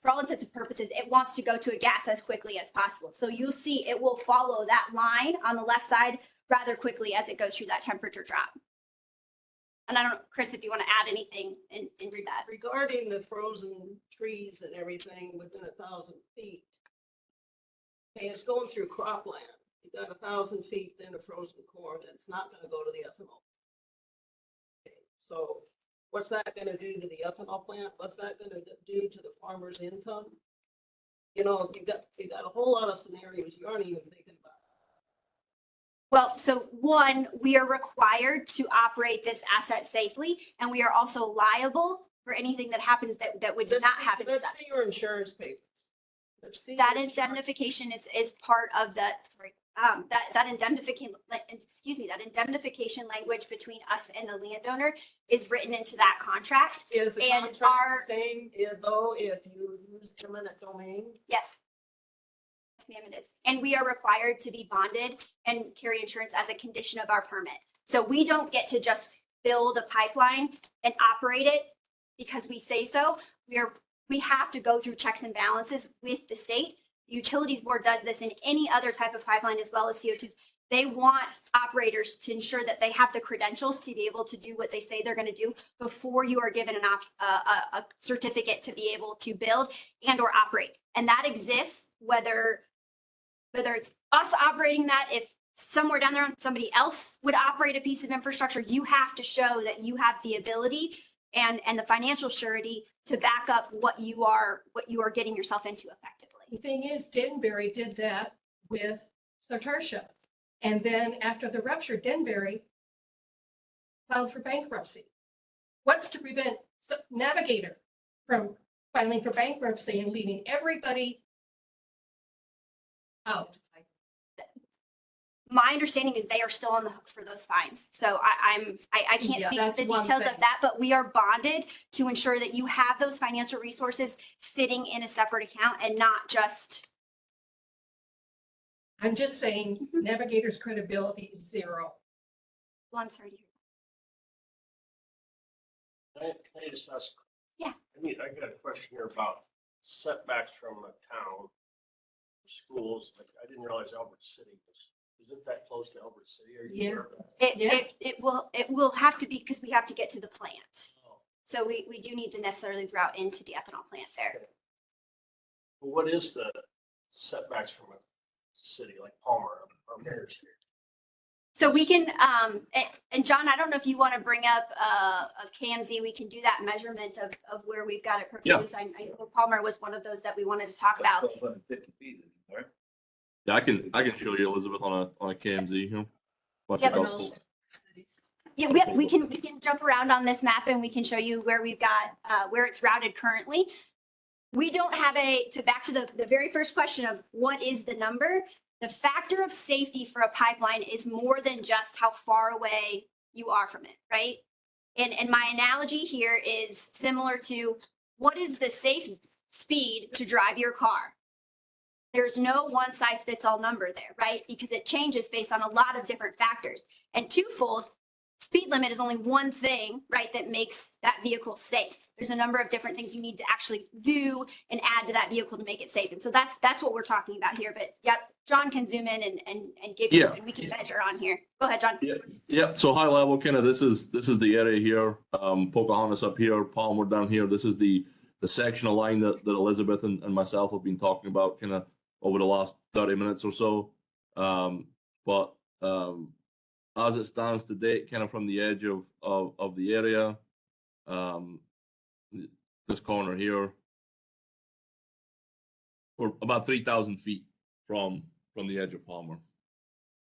for all intents and purposes, it wants to go to a gas as quickly as possible. So you'll see it will follow that line on the left side rather quickly as it goes through that temperature drop. And I don't know, Chris, if you want to add anything into that. Regarding the frozen trees and everything within 1,000 feet. Okay, it's going through cropland. You got 1,000 feet, then a frozen corn, and it's not gonna go to the ethanol. Okay, so what's that gonna do to the ethanol plant? What's that gonna do to the farmer's income? You got a whole lot of scenarios you aren't even thinking about. Well, so one, we are required to operate this asset safely, and we are also liable for anything that happens that would not happen. Let's see your insurance papers. Let's see That your insurance. indemnification is part of the, that indemnification, that indemnification language between us and the landowner is written into that contract. Is the and contract our- the same though if you use eminent domain? Yes. Yes, ma'am, it is. And we are required to be bonded and carry insurance as a condition of our permit. So we don't get to just build a pipeline and operate it because we say so. We have to go through checks and balances with the state. The Utilities Board does this in any other type of pipeline as well as CO2s. They want operators to ensure that they have the credentials to be able to do what they say they're going to do before you are given a certificate to be able to build and or operate. And that exists whether it's us operating that, if somewhere down there somebody else would operate a piece of infrastructure, you have to show that you have the ability and the financial surety to back up what you are getting yourself into effectively. The thing is, Denbury did that with Sartarsha. And then after the rupture, Denbury filed for bankruptcy. What's to prevent Navigator from filing for bankruptcy and leaving everybody out? My understanding is they are still on the hook for those fines. So I can't Yeah, speak to that's the one details thing. of that, but we are bonded to ensure that you have those financial resources sitting in a separate account and not just. I'm just saying Navigator's credibility is zero. Well, I'm sorry to hear Can I just ask? Yeah. I got a question here about setbacks from a town, schools. Like, I didn't realize Albert City isn't that close to Albert City? Are you Yeah. aware of that? that. It will have to be because we have to get to the plant. Oh. So we do need to necessarily route into the ethanol plant there. Well, what is the setbacks from a city like Palmer or Mayor City? So we can, and John, I don't know if you want to bring up a KMZ, we can do that measurement of where we've got it proposed. I know Palmer was one of those that we wanted to talk about. 1,250 feet, right? Yeah, I can show you Elizabeth on a KMZ here. Watch Yeah, it but go. Yeah, we can jump around on this map and we can show you where we've got, where it's routed currently. We don't have back to the very first question of what is the number? The factor of safety for a pipeline is more than just how far away you are from it, right? And my analogy here is similar to what is the safe speed to drive your car? There's no one size fits all number there, right? Because it changes based on a lot of different factors. And twofold, speed limit is only one thing, right, that makes that vehicle safe. There's a number of different things you need to actually do and add to that vehicle to make it safe. And so that's what we're talking about here. But yeah, John can zoom in and give you, Yeah. and we can measure on here. Go ahead, John. Yep. So high level, kind of this is the area here. Pocahontas up here, Palmer down here. This is the sectional line that Elizabeth and myself have been talking about kind of over the last 30 minutes or so. But as it stands to date, kind of from the edge of the area, this corner here, we're about 3,000 feet from the edge of Palmer.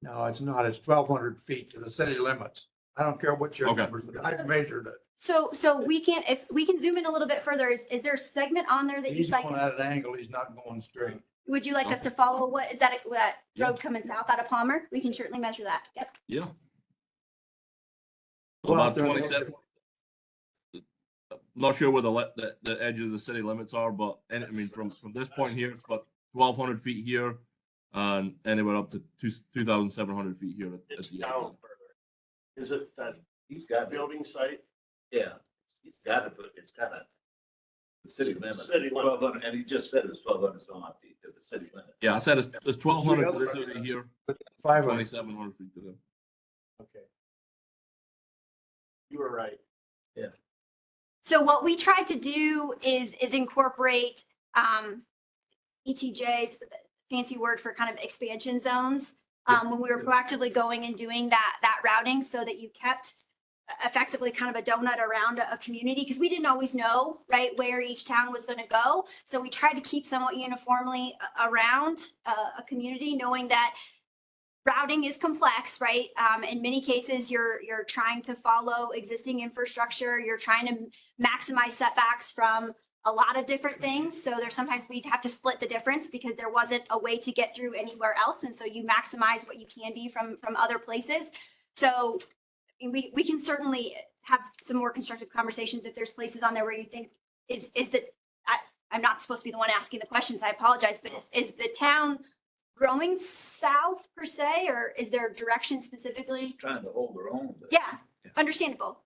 No, it's not. It's 1,200 feet to the city limits. I don't care what your Okay. numbers, but I measured it. So we can, if we can zoom in a little bit further, is there a segment on there that He's you'd like, going at an angle. He's not going straight. would you like us to follow? What is that, that Yeah. road coming south out of Palmer? We can certainly measure that. Yep. Yeah. Go out About there and 27. Not sure where the edge of the city limits are, but I mean from this point here, it's about 1,200 feet here, and anywhere up to 2,700 feet here. It's the edge down line. further. Is it that He's got, building site? yeah, he's got it, but it's kind of the city limit. City limit. 1,200, and he just said it's 1,200 some odd feet to the city limit. Yeah, I said it's 1,200 to this area here, 500. 2,700 feet to there. Okay. You were right. So what we tried to do is incorporate ETJs, fancy word for kind of expansion zones, when we were proactively going and doing that routing, so that you kept effectively kind of a donut around a community, because we didn't always know, right, where each town was going to go. So we tried to keep somewhat uniformly around a community, knowing that routing is complex, right? In many cases, you're trying to follow existing infrastructure. You're trying to maximize setbacks from a lot of different things. So there's sometimes we'd have to split the difference because there wasn't a way to get through anywhere else. And so you maximize what you can be from other places. So we can certainly have some more constructive conversations if there's places on there where you think is that I'm not supposed to be the one asking the questions. I apologize, but is the town growing south per se, or is there direction specifically? He's trying to hold their own. But, Yeah, understandable.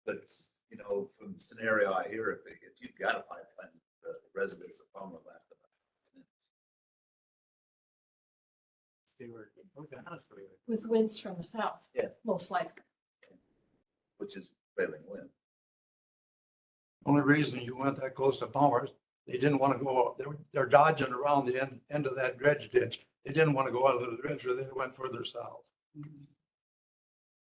But, you know, from the scenario I hear, if you've got a pipeline, the residents of Palmer left about. With winds from the south. Yeah. Most likely. Which is prevailing wind. Only reason you went that close to Palmer, they didn't want to go, they're dodging around the end of that dredge ditch. They didn't want to go out of the dredge, or they went further south.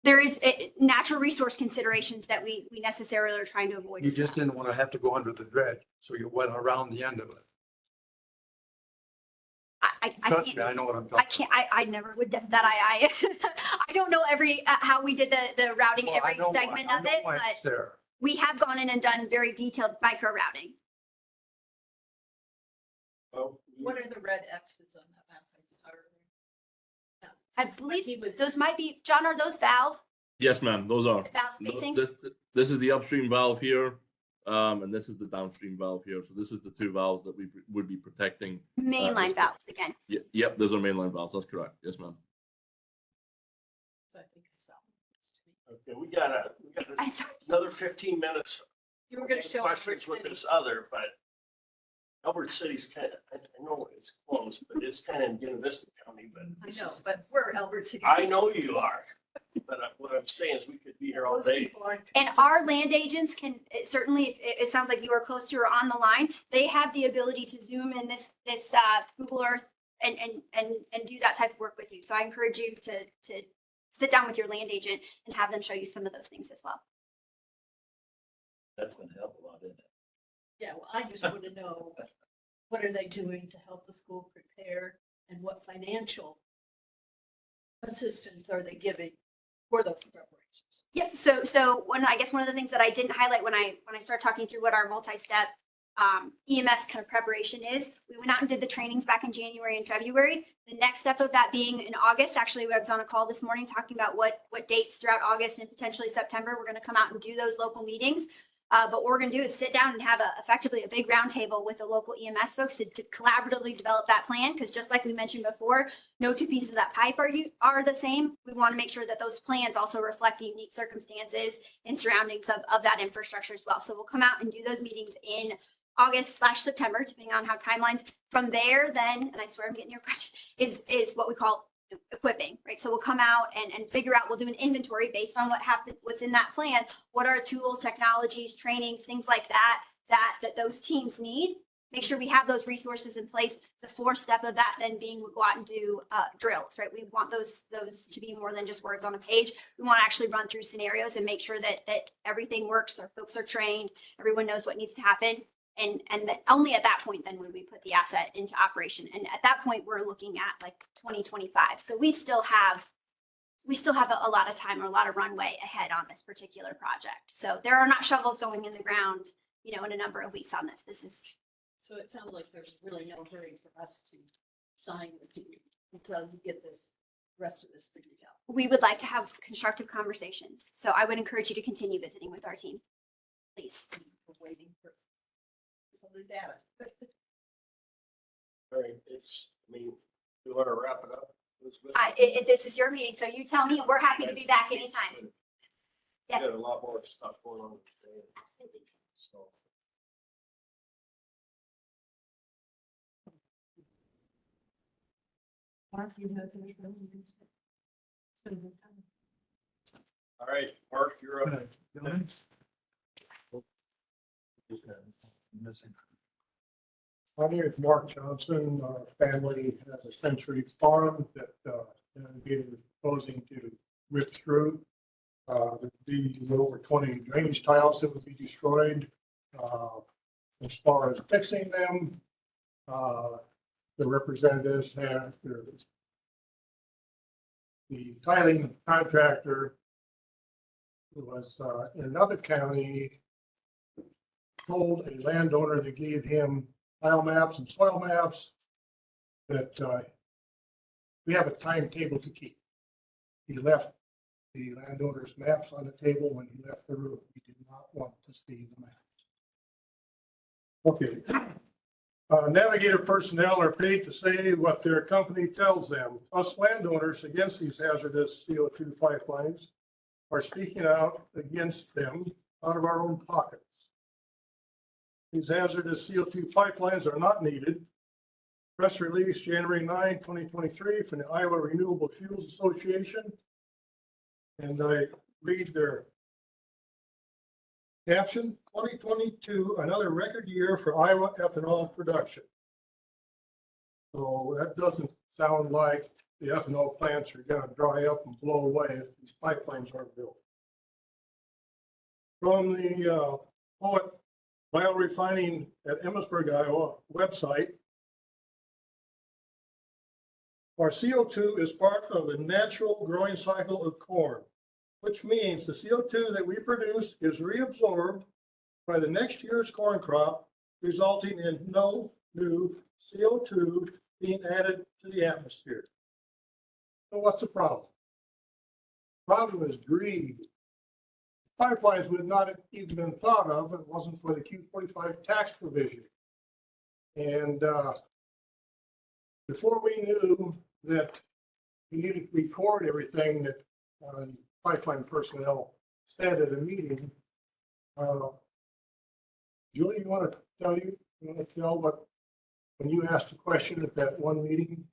There is natural resource considerations that we necessarily are trying to avoid. You as just well. didn't want to have to go under the dredge, so you went around the end of it. I Trust me, can't. I know what I'm I talking. can't. I never would that. I I don't know every how we did the routing Well, I every know- segment I of know it, why but it's there. we have gone in and done very detailed micro routing. Oh, What are the red X's on that map? I believe he was- those might be, John, are those valve Yes, ma'am. Those are. valve spacings? This is the upstream valve here, and this is the downstream valve here. So this is the two valves that we would be protecting. Mainline valves again. Yep, those are mainline valves. That's correct. Yes, ma'am. So I think I saw. okay, we got I saw. another 15 minutes. You were gonna show questions Albert with City. this other, but Albert City's kind of, I know it's close, but it's kind of in Univista County, but. I this know, is- but we're Albert City. I know you are, but what I'm saying is we could be here all Those day. people aren't And concerned. our land agents can certainly, if it sounds like you are close to or on the line, they have the ability to zoom in this Google Earth and do that type of work with you. So I encourage you to sit down with your land agent and have them show you some of those things as well. That's gonna help a lot, isn't it? Yeah, well, I just want to know, what are they doing to help the school prepare, and what financial assistance are they giving for those preparations? Yep. So I guess one of the things that I didn't highlight when I started talking through what our multi-step EMS kind of preparation is, we went out and did the trainings back in January and February. The next step of that being in August. Actually, I was on a call this morning talking about what dates throughout August and potentially September we're going to come out and do those local meetings. But what we're gonna do is sit down and have effectively a big roundtable with the local EMS folks to collaboratively develop that plan. Because just like we mentioned before, no two pieces of that pipe are the same. We want to make sure that those plans also reflect the unique circumstances and surroundings of that infrastructure as well. So we'll come out and do those meetings in August/September, depending on how timelines. From there, then, and I swear I'm getting your question, is what we call equipping, right? So we'll come out and figure out, we'll do an inventory based on what happened, what's in that plan. What are tools, technologies, trainings, things like that those teams need. Make sure we have those resources in place. The fourth step of that then being we go out and do drills, right? We want those to be more than just words on a page. We want to actually run through scenarios and make sure that everything works, our folks are trained, everyone knows what needs to happen. And that only at that point, then would we put the asset into operation. And at that point, we're looking at like 2025. So we still have a lot of time or a lot of runway ahead on this particular project. So there are not shovels going in the ground, in a number of weeks on this. This is. So it sounds like there's really no hurry for us to sign with you until you get this rest of this figured out. We would like to have constructive conversations. So I would encourage you to continue visiting with our team, please. We're waiting for some of the data. All right, you want to wrap it up? Elizabeth? This is your meeting, so you tell me. We're happy to be back anytime. We Yes. got a lot more stuff going on today. Absolutely. So. Mark, you have the All right, Mark, you're up. My name is Mark Johnson. Our family has a century farm that Navigator is proposing to rip through. There'd be over 20 drainage tiles that would be destroyed. As far as fixing them, the representatives have the tiling contractor who was in another county told a landowner that gave him tile maps and soil maps that we have a timetable to keep. He left the landowner's maps on the table when he left the room. He did not want to see the maps. Okay. Navigator personnel are paid to say what their company tells them. Us landowners against these hazardous CO2 pipelines are speaking out against them out of our own pockets. These hazardous CO2 pipelines are not needed. Press release January 9, 2023 from the Iowa Renewable Fuels Association. And I read their caption, 2022, another record year for Iowa ethanol production. So that doesn't sound like the ethanol plants are going to dry up and blow away if these pipelines aren't built. From the Poet Biorefining at Emmitsburg, Iowa website, our CO2 is part of the natural growing cycle of corn, which means the CO2 that we produce is reabsorbed by the next year's corn crop, resulting in no new CO2 being added to the atmosphere. So what's the problem? The problem is greed. Pipelines would not have even been thought of if it wasn't for the Q45 tax provision. And before we knew that we needed to record everything that pipeline personnel said at a meeting, Julie, you want to tell what, when you asked a question at that one meeting,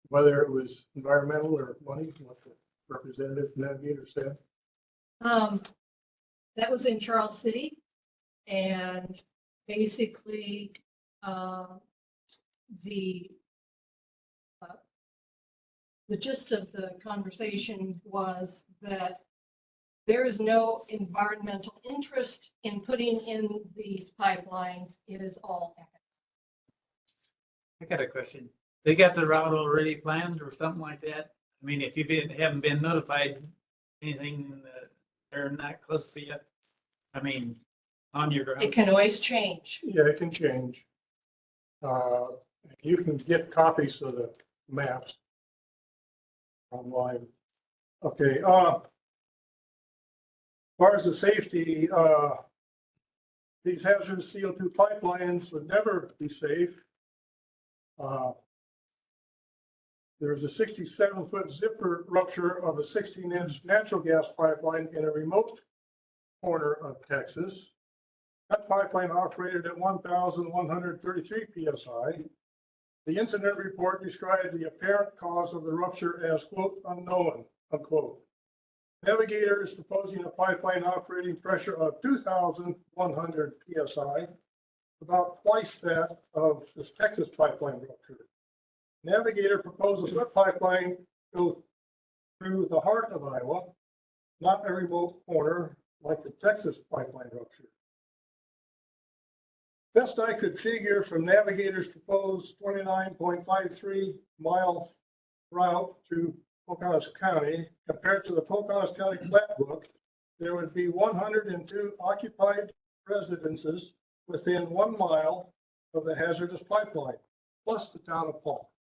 whether it was environmental or money, what the representative from Navigator said? That was in Charles City, and basically, the gist of the conversation was that there is no environmental interest in putting in these pipelines. It is all economic. I got a question. They got the route already planned or something like that? I mean, if you haven't been notified anything, they're not close to yet. I mean, on your ground. It can always change. Yeah, it can change. You can get copies of the maps online. Okay. As far as the safety, these hazardous CO2 pipelines would never be safe. There's a 67-foot zipper rupture of a 16-inch natural gas pipeline in a remote corner of Texas. That pipeline operated at 1,133 PSI. The incident report described the apparent cause of the rupture as, quote, unknown, unquote. Navigator is proposing a pipeline operating pressure of 2,100 PSI, about twice that of this Texas pipeline rupture. Navigator proposes that pipeline go through the heart of Iowa, not a remote corner like the Texas pipeline rupture. Best I could figure from Navigator's proposed 29.53 mile route through Pocahontas County, compared to the Pocahontas County plat book, there would be 102 occupied residences within 1 mile of the hazardous pipeline, plus the town of Paul.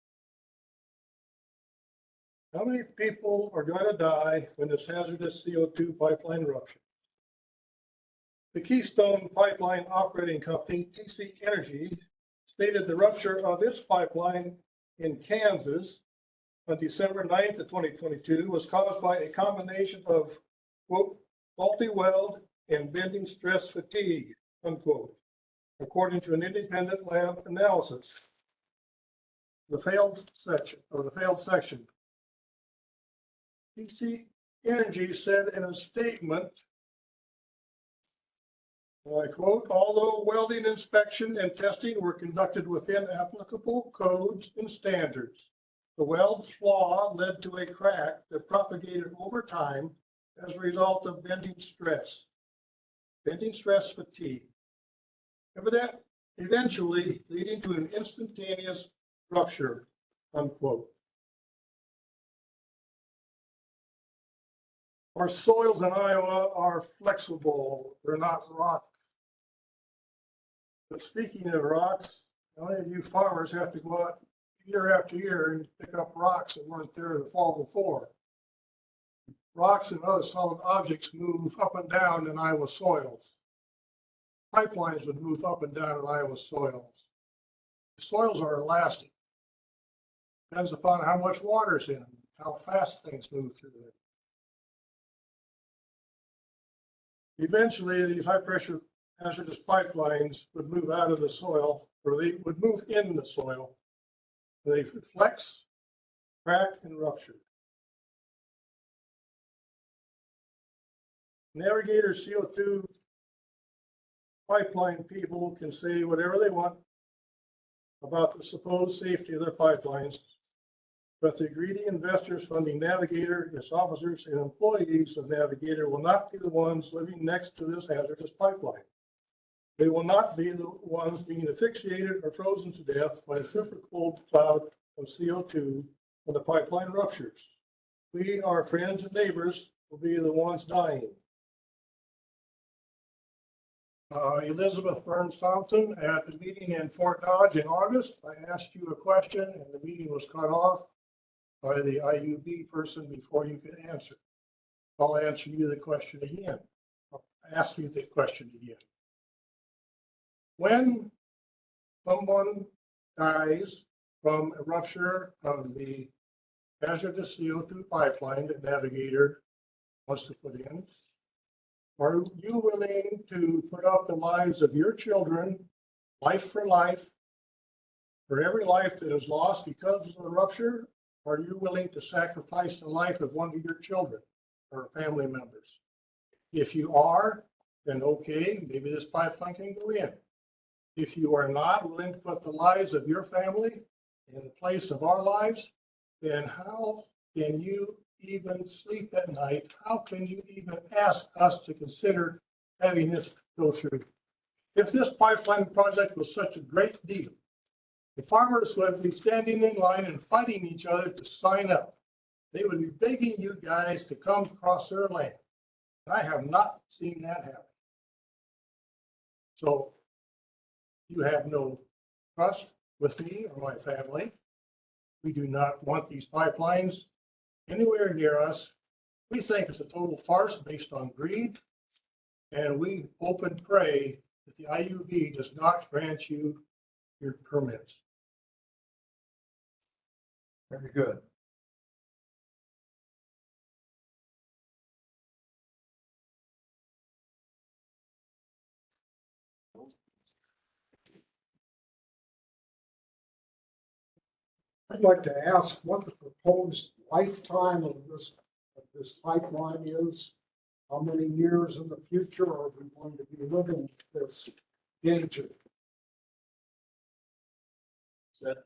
How many people are going to die when this hazardous CO2 pipeline ruptures? The Keystone Pipeline Operating Company, TC Energy, stated the rupture of its pipeline in Kansas on December 9th of 2022 was caused by a combination of, quote, faulty weld and bending stress fatigue, unquote, according to an independent lab analysis. The failed section. TC Energy said in a statement, and I quote, although welding inspection and testing were conducted within applicable codes and standards, the weld flaw led to a crack that propagated over time as a result of bending stress fatigue, eventually leading to an instantaneous rupture, unquote. Our soils in Iowa are flexible, they're not rock. But speaking of rocks, how many of you farmers have to go out year after year and pick up rocks that weren't there the fall before? Rocks and other solid objects move up and down in Iowa soils. Pipelines would move up and down in Iowa soils. The soils are elastic. Depends upon how much water is in them, how fast things move through there. Eventually, these high-pressure hazardous pipelines would move out of the soil, or they would move in the soil. They would flex, crack, and rupture. Navigator CO2 pipeline people can say whatever they want about the supposed safety of their pipelines, but the greedy investors funding Navigator, its officers, and employees of Navigator will not be the ones living next to this hazardous pipeline. They will not be the ones being asphyxiated or frozen to death by a super cold cloud of CO2 when the pipeline ruptures. We, our friends and neighbors, will be the ones dying. Elizabeth Burns Thompson, at the meeting in Fort Dodge in August, I asked you a question and the meeting was cut off by the IUB person before you could answer. I'll answer you the question again. I'll ask you the question again. When someone dies from a rupture of the hazardous CO2 pipeline that Navigator wants to put in, are you willing to put up the lives of your children, life, for every life that is lost because of the rupture? Are you willing to sacrifice the life of one of your children or family members? If you are, then okay, maybe this pipeline can go in. If you are not willing to put the lives of your family in the place of our lives, then how can you even sleep at night? How can you even ask us to consider having this go through? If this pipeline project was such a great deal, the farmers would be standing in line and fighting each other to sign up. They would be begging you guys to come across their land. And I have not seen that happen. So you have no trust with me or my family. We do not want these pipelines anywhere near us. We think it's a total farce based on greed. And we hope and pray that the IUB does not grant you your permits. Very good. I'd like to ask what the proposed lifetime of this pipeline is. How many years in the future are we going to be living this danger? Is that,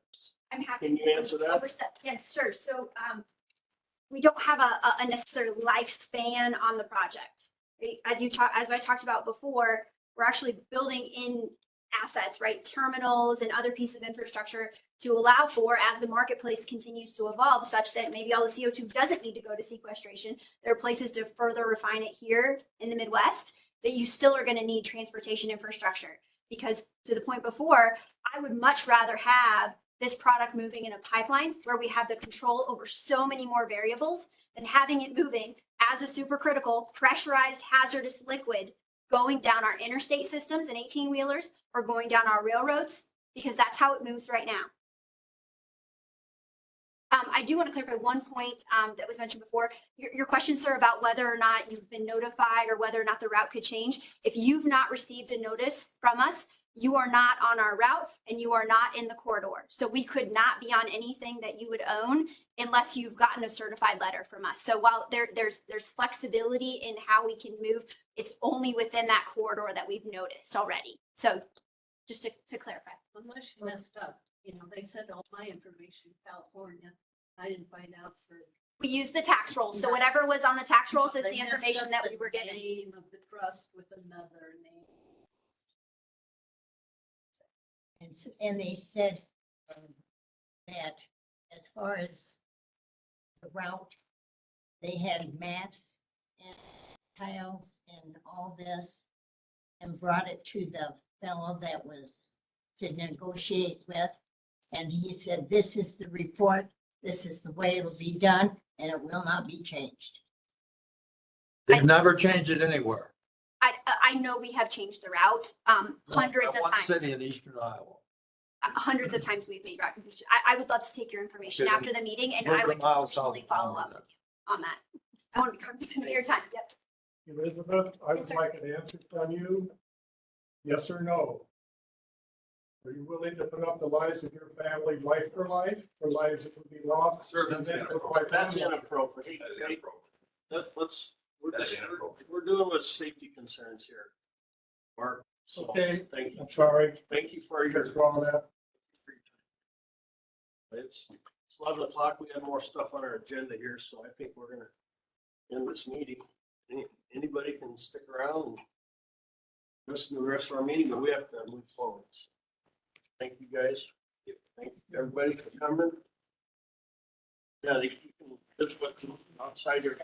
I'm happy. can you answer that? Yes, sure. So, we don't have a necessary lifespan on the project. Right? As I talked about before, we're actually building in assets, right? Terminals and other pieces of infrastructure to allow for, as the marketplace continues to evolve, such that maybe all the CO2 doesn't need to go to sequestration. There are places to further refine it here in the Midwest that you still are going to need transportation infrastructure. Because to the point before, I would much rather have this product moving in a pipeline where we have the control over so many more variables than having it moving as a supercritical pressurized hazardous liquid going down our interstate systems and 18-wheelers or going down our railroads, because that's how it moves right now. I do want to clarify one point that was mentioned before. Your question, sir, about whether or not you've been notified or whether or not the route could change. If you've not received a notice from us, you are not on our route and you are not in the corridor. So we could not be on anything that you would own unless you've gotten a certified letter from us. So while there's flexibility in how we can move, it's only within that corridor that we've noticed already. So just to clarify. Unless you messed up, you know, they sent all my information to California. I didn't find out for. We use the tax rolls. So whatever was on the tax rolls is They the messed information up that the we were given. Name of the trust with another name. And they said that as far as the route, they had maps and tiles and all this and brought it to the fellow that was to negotiate with. And he said, this is the report, this is the way it'll be done, and it will not be changed. They've never changed it anywhere. I know we have changed the route hundreds Not of one times. City in eastern Iowa. Hundreds of times we've made route completion. I would love to take your information Okay, after the meeting and we're I would a mile south personally of follow Palmer up then. with you on that. I want to be cognizant of your time. Yep. Elizabeth, I Yes, would sir. like an answer from you. Yes or no? Are you willing to put up the lives of your family, life for life, or lives that would be lost? Sir, And that's then inappropriate. provide- That's inappropriate. That is inappropriate. Let's, That is inappropriate. we're dealing with safety concerns here. Mark, so, Okay, thank you. I'm sorry. Thank you for your. That's all that. It's 11 o'clock. We have more stuff on our agenda here, so I think we're gonna end this meeting. Anybody can stick around and listen to the rest of our meeting, but we have to move forward. Thank you, guys. Thank you, everybody, for coming. Yeah, you can, this is what outside your.